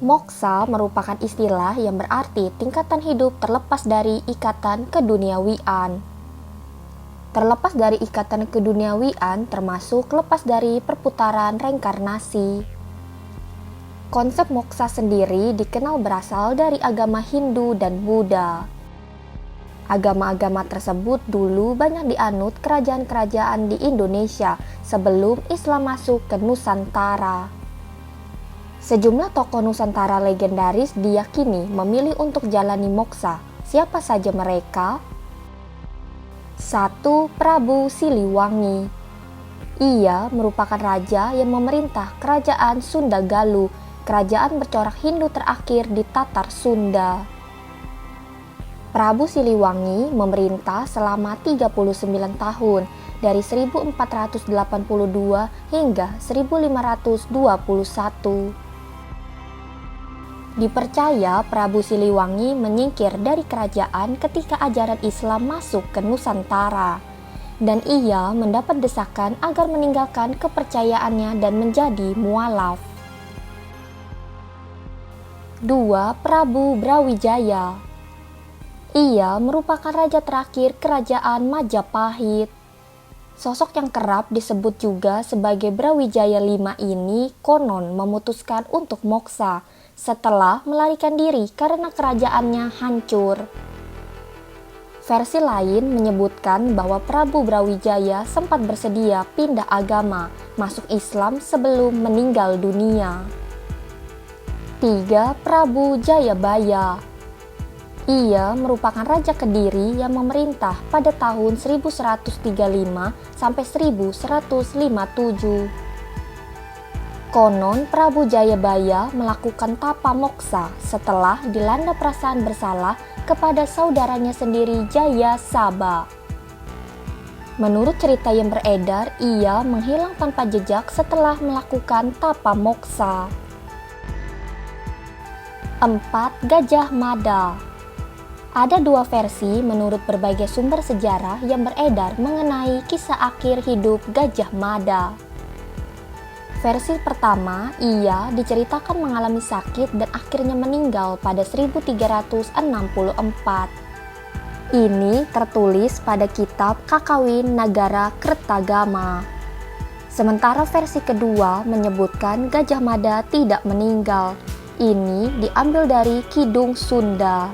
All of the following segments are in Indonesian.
Moksa merupakan istilah yang berarti tingkatan hidup terlepas dari ikatan keduniawian. Terlepas dari ikatan keduniawian termasuk lepas dari perputaran reinkarnasi. Konsep moksa sendiri dikenal berasal dari agama Hindu dan Buddha. Agama-agama tersebut dulu banyak dianut kerajaan-kerajaan di Indonesia sebelum Islam masuk ke Nusantara. Sejumlah tokoh Nusantara legendaris diyakini memilih untuk jalani moksa. Siapa saja mereka? 1. Prabu Siliwangi. Ia merupakan raja yang memerintah kerajaan Sunda Galuh, kerajaan bercorak Hindu terakhir di Tatar Sunda. Prabu Siliwangi memerintah selama 39 tahun, dari 1482 hingga 1521. Dipercaya Prabu Siliwangi menyingkir dari kerajaan ketika ajaran Islam masuk ke Nusantara, dan ia mendapat desakan agar meninggalkan kepercayaannya dan menjadi mualaf. 2. Prabu Brawijaya. Ia merupakan raja terakhir kerajaan Majapahit. Sosok yang kerap disebut juga sebagai Brawijaya V ini konon memutuskan untuk moksa setelah melarikan diri karena kerajaannya hancur. Versi lain menyebutkan bahwa Prabu Brawijaya sempat bersedia pindah agama, masuk Islam sebelum meninggal dunia. 3. Prabu Jayabaya. Ia merupakan raja Kediri yang memerintah pada tahun 1135 sampai 1157. Konon Prabu Jayabaya melakukan tapa moksa setelah dilanda perasaan bersalah kepada saudaranya sendiri Jayasabha. Menurut cerita yang beredar, ia menghilang tanpa jejak setelah melakukan tapa moksa. 4. Gajah Mada. Ada dua versi menurut berbagai sumber sejarah yang beredar mengenai kisah akhir hidup Gajah Mada. Versi pertama, ia diceritakan mengalami sakit dan akhirnya meninggal pada 1364. Ini tertulis pada kitab Kakawin Nagara Kertagama. Sementara versi kedua menyebutkan Gajah Mada tidak meninggal. Ini diambil dari Kidung Sunda.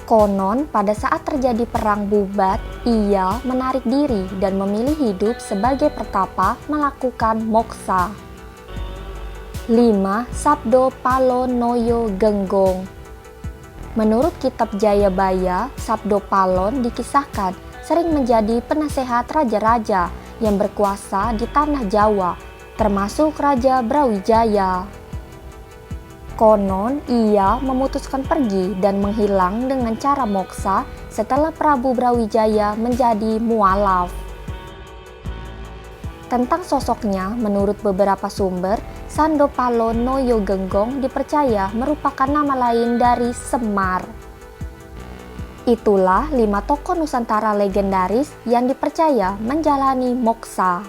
Konon pada saat terjadi perang Bubat, ia menarik diri dan memilih hidup sebagai pertapa melakukan moksa. 5. Sabdo Palo Noyo Genggong. Menurut kitab Jayabaya, Sabdo Palon dikisahkan sering menjadi penasehat raja-raja yang berkuasa di tanah Jawa, termasuk Raja Brawijaya. Konon ia memutuskan pergi dan menghilang dengan cara moksa setelah Prabu Brawijaya menjadi mualaf. Tentang sosoknya, menurut beberapa sumber, Sando Palo Noyo Genggong dipercaya merupakan nama lain dari Semar. Itulah 5 tokoh Nusantara legendaris yang dipercaya menjalani moksa.